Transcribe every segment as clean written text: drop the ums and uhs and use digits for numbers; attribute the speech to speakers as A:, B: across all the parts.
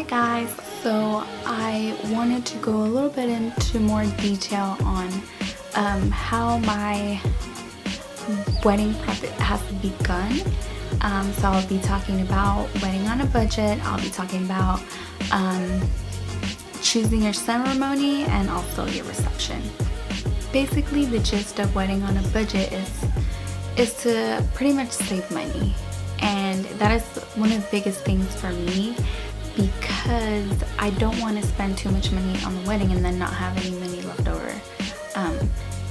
A: Hi guys, so I wanted to go a little bit into more detail on how my wedding prep has begun. So I'll be talking about wedding on a budget. I'll be talking about choosing your ceremony and also your reception. Basically, the gist of wedding on a budget is to pretty much save money, and that is one of the biggest things for me, because I don't want to spend too much money on the wedding and then not have any money left over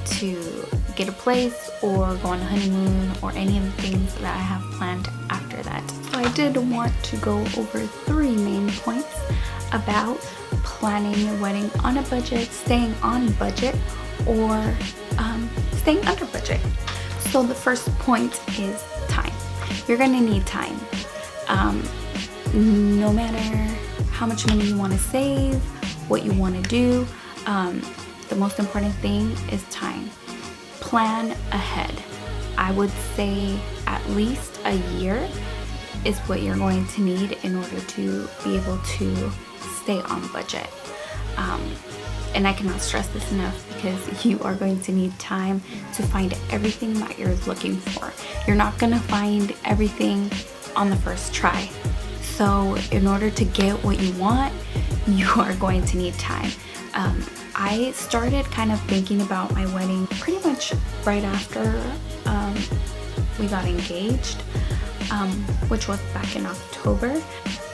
A: to get a place or go on a honeymoon or any of the things that I have planned after that. So I did want to go over 3 main points about planning your wedding on a budget, staying on budget, or staying under budget. So the first point is time. You're gonna need time. No matter how much money you want to save, what you want to do, the most important thing is time. Plan ahead. I would say at least a year is what you're going to need in order to be able to stay on budget. And I cannot stress this enough, because you are going to need time to find everything that you're looking for. You're not going to find everything on the first try. So in order to get what you want, you are going to need time. I started kind of thinking about my wedding pretty much right after we got engaged, which was back in October.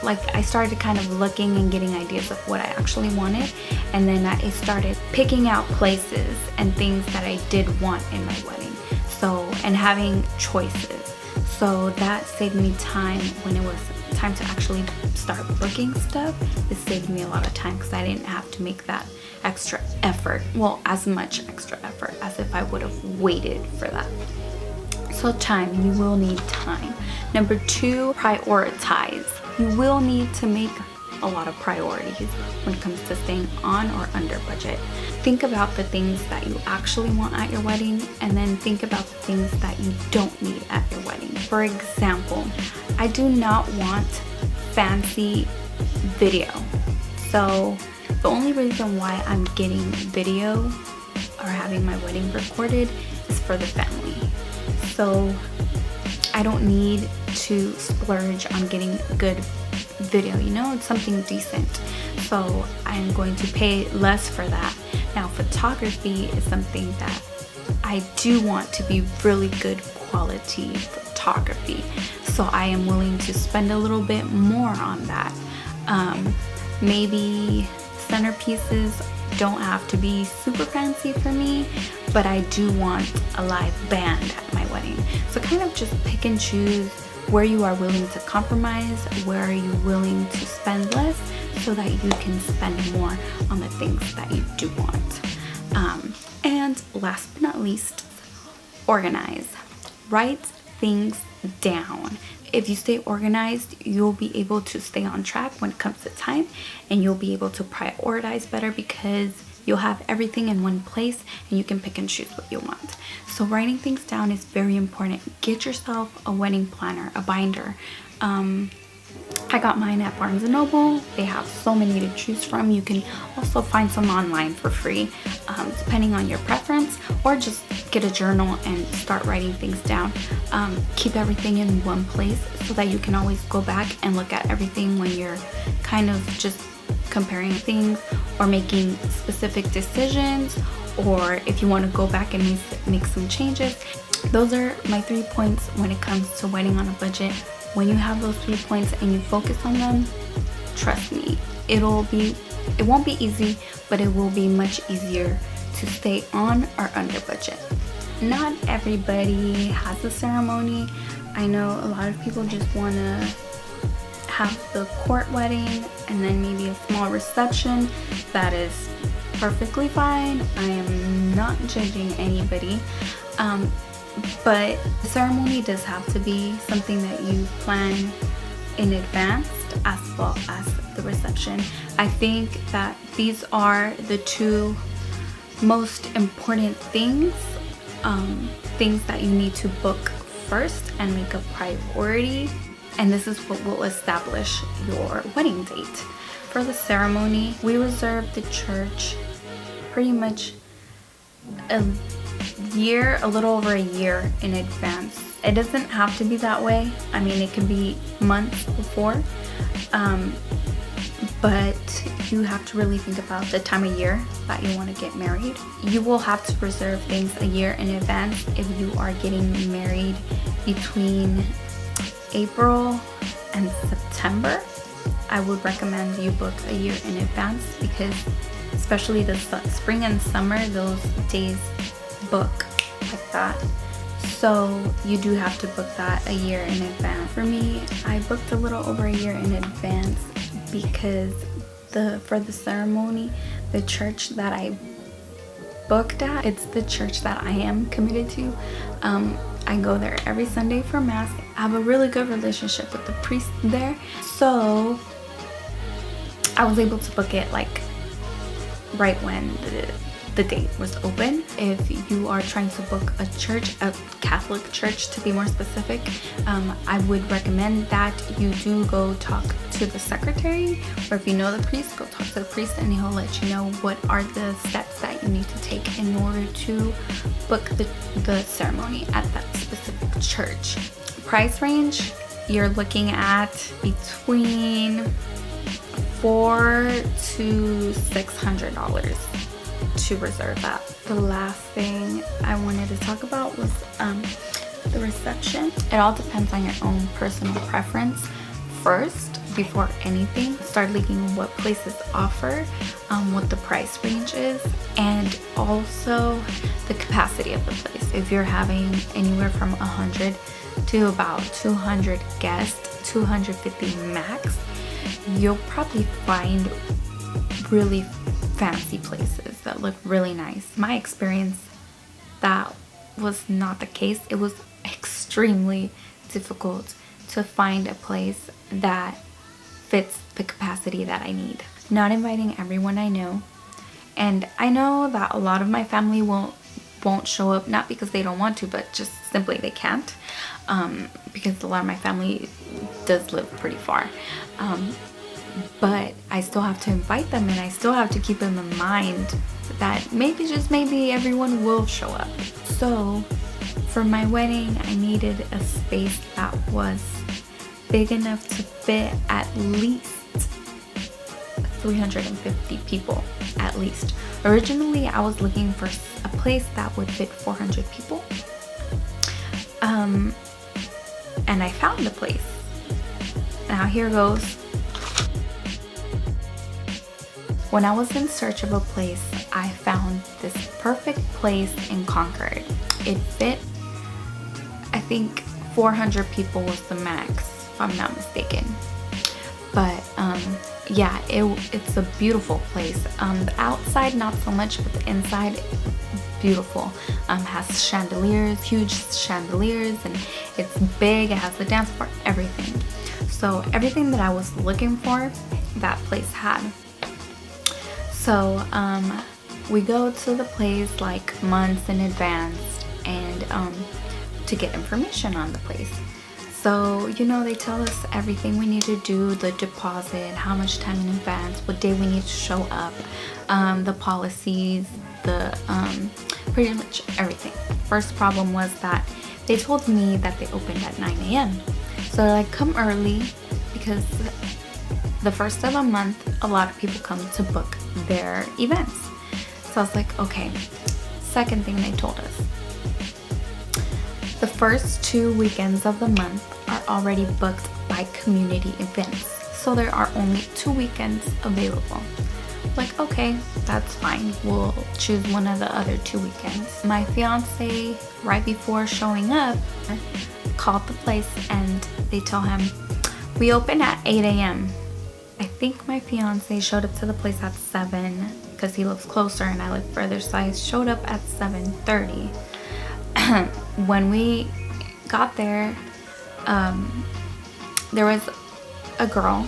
A: Like, I started kind of looking and getting ideas of what I actually wanted, and then I started picking out places and things that I did want in my wedding, and having choices. So that saved me time when it was time to actually start booking stuff. It saved me a lot of time because I didn't have to make that extra effort, well, as much extra effort as if I would have waited for that. So time, you will need time. Number 2, prioritize. You will need to make a lot of priorities when it comes to staying on or under budget. Think about the things that you actually want at your wedding, and then think about the things that you don't need at your wedding. For example, I do not want fancy video. So the only reason why I'm getting video or having my wedding recorded is for the family. So I don't need to splurge on getting good video, it's something decent. So I'm going to pay less for that. Now, photography is something that I do want to be really good quality photography. So I am willing to spend a little bit more on that. Maybe centerpieces don't have to be super fancy for me, but I do want a live band at my wedding. So kind of just pick and choose where you are willing to compromise, where are you willing to spend less, so that you can spend more on the things that you do want. And last but not least, organize. Write things down. If you stay organized, you'll be able to stay on track when it comes to time, and you'll be able to prioritize better because you'll have everything in one place and you can pick and choose what you want. So writing things down is very important. Get yourself a wedding planner, a binder. I got mine at Barnes & Noble. They have so many to choose from. You can also find some online for free, depending on your preference, or just get a journal and start writing things down. Keep everything in one place so that you can always go back and look at everything when you're kind of just comparing things or making specific decisions, or if you want to go back and make some changes. Those are my 3 points when it comes to wedding on a budget. When you have those 3 points and you focus on them, trust me, it won't be easy, but it will be much easier to stay on or under budget. Not everybody has a ceremony. I know a lot of people just want to have the court wedding and then maybe a small reception. That is perfectly fine. I am not judging anybody. But the ceremony does have to be something that you plan in advance, as well as the reception. I think that these are the 2 most important things, things that you need to book first and make a priority, and this is what will establish your wedding date. for the ceremony, we reserved the church pretty much a little over a year in advance. It doesn't have to be that way. I mean, it can be months before, but you have to really think about the time of year that you want to get married. You will have to reserve things a year in advance if you are getting married between April and September. I would recommend you book a year in advance, because especially the spring and summer, those days book like that. So you do have to book that a year in advance. For me, I booked a little over a year in advance because for the ceremony, the church that I booked at, it's the church that I am committed to. I go there every Sunday for mass. I have a really good relationship with the priest there, so I was able to book it like right when the date was open. If you are trying to book a church, a Catholic church to be more specific, I would recommend that you do go talk to the secretary, or if you know the priest, go talk to the priest and he'll let you know what are the steps that you need to take in order to book the ceremony at that specific church. Price range, you're looking at between $400 to $600 to reserve that. The last thing I wanted to talk about was the reception. It all depends on your own personal preference. First, before anything, start looking at what places offer, what the price range is, and also the capacity of the place. If you're having anywhere from 100 to about 200 guests, 250 max, you'll probably find really fancy places that look really nice. My experience, that was not the case. It was extremely difficult to find a place that fits the capacity that I need. Not inviting everyone I know, and I know that a lot of my family won't show up, not because they don't want to, but just simply they can't, because a lot of my family does live pretty far. But I still have to invite them, and I still have to keep them in mind that maybe, just maybe, everyone will show up. So for my wedding, I needed a space that was big enough to fit at least 350 people, at least. Originally, I was looking for a place that would fit 400 people. And I found the place. Now here goes. When I was in search of a place, I found this perfect place in Concord. It fit, I think 400 people was the max, if I'm not mistaken. But yeah, it's a beautiful place. The outside not so much, but the inside beautiful. Has chandeliers, huge chandeliers, and it's big. It has the dance floor, everything. So everything that I was looking for, that place had. So we go to the place like months in advance, and to get information on the place. So, you know, they tell us everything we need to do, the deposit, how much time in advance, what day we need to show up, the policies, the pretty much everything. First problem was that they told me that they opened at 9 a.m. So they're like, come early, because the first of the month, a lot of people come to book their events. So I was like, okay. Second thing they told us, the first 2 weekends of the month are already booked by community events. So there are only 2 weekends available. Like, okay, that's fine. We'll choose one of the other 2 weekends. My fiance, right before showing up, called the place and they tell him, we open at 8 a.m. I think my fiance showed up to the place at 7 because he lives closer and I live further, so I showed up at 7:30. When we got there, there was a girl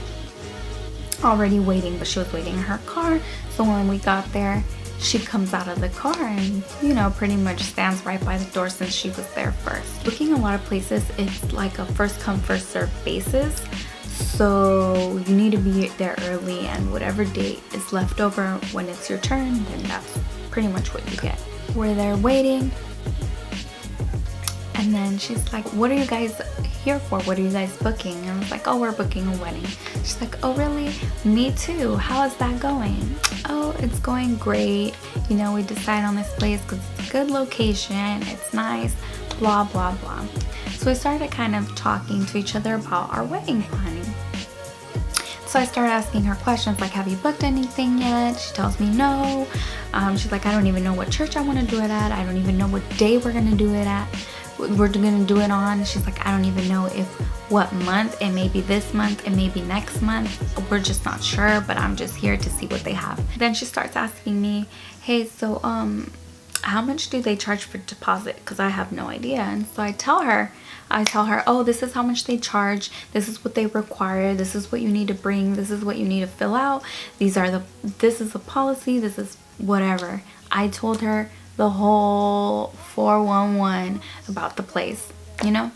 A: already waiting, but she was waiting in her car. So when we got there, she comes out of the car and, you know, pretty much stands right by the door since she was there first. Booking a lot of places, it's like a first come first serve basis. So you need to be there early, and whatever date is left over when it's your turn, then that's pretty much what you get. We're there waiting, and then she's like, what are you guys here for? What are you guys booking? And I was like, oh, we're booking a wedding. She's like, oh really? Me too. How is that going? Oh, it's going great. You know, we decided on this place because it's a good location, it's nice, blah blah blah. So we started kind of talking to each other about our wedding planning. So I started asking her questions like, have you booked anything yet? She tells me no. She's like, I don't even know what church I want to do it at. I don't even know what day we're gonna do it at. We're gonna do it on. She's like, I don't even know if what month. It may be this month, it may be next month. We're just not sure, but I'm just here to see what they have. Then she starts asking me, hey, so how much do they charge for deposit? Because I have no idea. And so I tell her, oh, this is how much they charge, this is what they require, this is what you need to bring, this is what you need to fill out, this is a policy, this is whatever. I told her the whole 411 about the place, you know.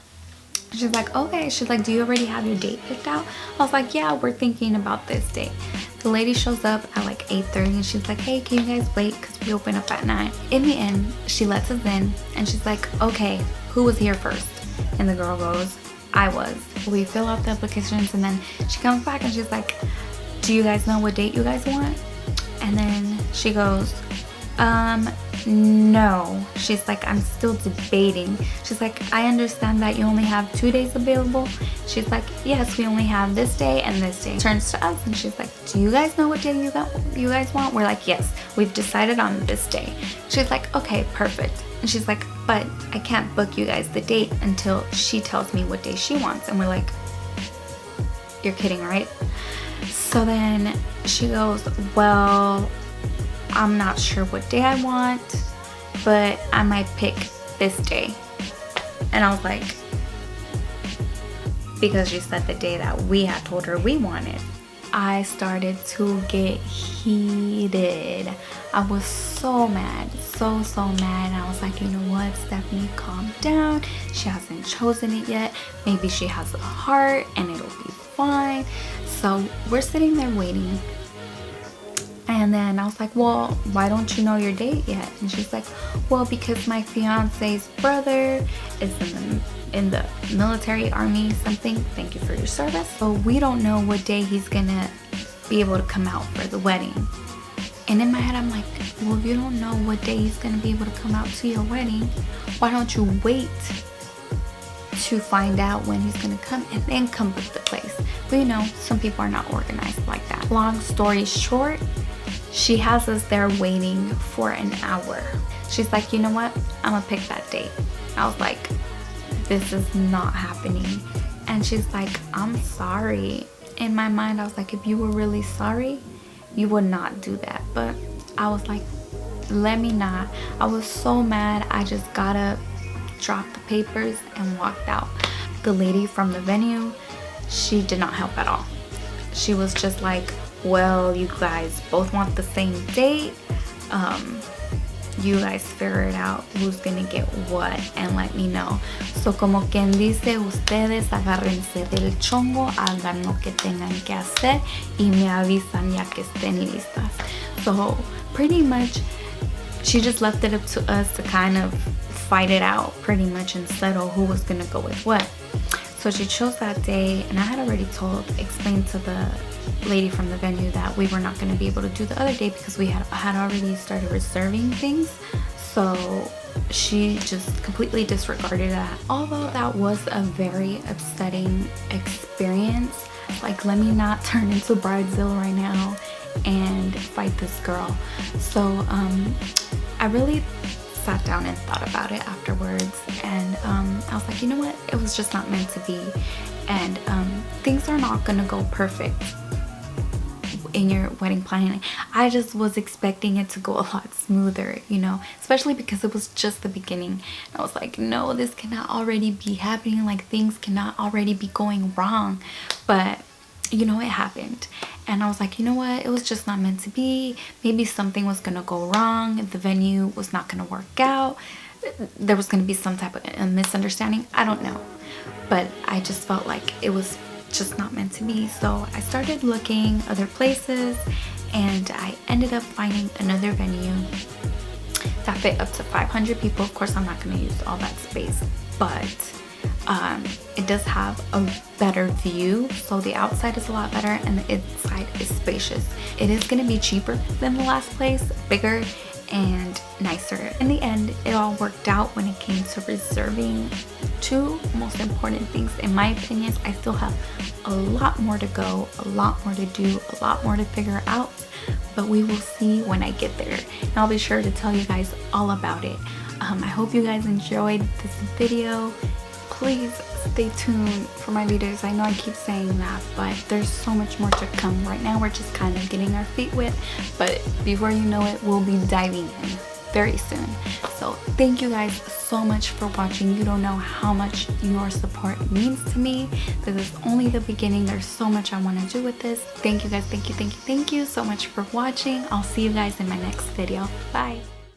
A: She's like, okay. She's like, do you already have your date picked out? I was like, yeah, we're thinking about this date. The lady shows up at like 8:30 and she's like, hey, can you guys wait because we open up at 9. In the end, she lets us in and she's like, okay, who was here first? And the girl goes, I was. We fill out the applications, and then she comes back and she's like, do you guys know what date you guys want? And then she goes, no. She's like, I'm still debating. She's like, I understand that you only have 2 days available. She's like, yes, we only have this day and this day. Turns to us and she's like, do you guys know what day you guys want? We're like, yes, we've decided on this day. She's like, okay, perfect. And she's like, but I can't book you guys the date until she tells me what day she wants. And we're like, you're kidding, right? So then she goes, well, I'm not sure what day I want, but I might pick this day. And I was like, because she said the day that we had told her we wanted. I started to get heated. I was so mad, so mad. I was like, you know what, Stephanie, calm down. She hasn't chosen it yet. Maybe she has a heart and it'll be fine. So we're sitting there waiting. And then I was like, well, why don't you know your date yet? And she's like, well, because my fiance's brother is in the military, army, something. Thank you for your service. So we don't know what day he's gonna be able to come out for the wedding. And in my head, I'm like, well, if you don't know what day he's gonna be able to come out to your wedding, why don't you wait to find out when he's gonna come and then come book the place? But you know, some people are not organized like that. Long story short, she has us there waiting for an hour. She's like, you know what? I'm gonna pick that date. I was like, this is not happening. And she's like, I'm sorry. In my mind, I was like, if you were really sorry, you would not do that. But I was like, let me not. I was so mad. I just got up, dropped the papers, and walked out. The lady from the venue, she did not help at all. She was just like, well, you guys both want the same date. You guys figure it out who's gonna get what and let me know. So como quien dice, ustedes agárrense del chongo, hagan lo que tengan que hacer y me avisan ya que estén listas. So pretty much she just left it up to us to kind of fight it out pretty much and settle who was gonna go with what. So she chose that day, and I had already explained to the lady from the venue that we were not going to be able to do the other day because we had already started reserving things. So she just completely disregarded that. Although that was a very upsetting experience, like, let me not turn into Bridezilla right now and fight this girl. So I really sat down and thought about it afterwards, and I was like, you know what, it was just not meant to be, and things are not gonna go perfect in your wedding planning. I just was expecting it to go a lot smoother, you know, especially because it was just the beginning. And I was like, no, this cannot already be happening, like things cannot already be going wrong. But you know, it happened, and I was like, you know what, it was just not meant to be. Maybe something was gonna go wrong, the venue was not gonna work out, there was gonna be some type of a misunderstanding, I don't know. But I just felt like it was just not meant to be. So I started looking other places, and I ended up finding another venue that fit up to 500 people. Of course, I'm not going to use all that space, but it does have a better view. So the outside is a lot better and the inside is spacious. It is going to be cheaper than the last place, bigger and nicer. In the end, it all worked out when it came to reserving. Two most important things in my opinion. I still have a lot more to go, a lot more to do, a lot more to figure out, but we will see when I get there, and I'll be sure to tell you guys all about it. I hope you guys enjoyed this video. Please stay tuned for my videos. I know I keep saying that, but there's so much more to come. Right now we're just kind of getting our feet wet, but before you know it, we'll be diving in very soon. So thank you guys so much for watching. You don't know how much your support means to me. This is only the beginning. There's so much I want to do with this. Thank you guys. Thank you so much for watching. I'll see you guys in my next video. Bye.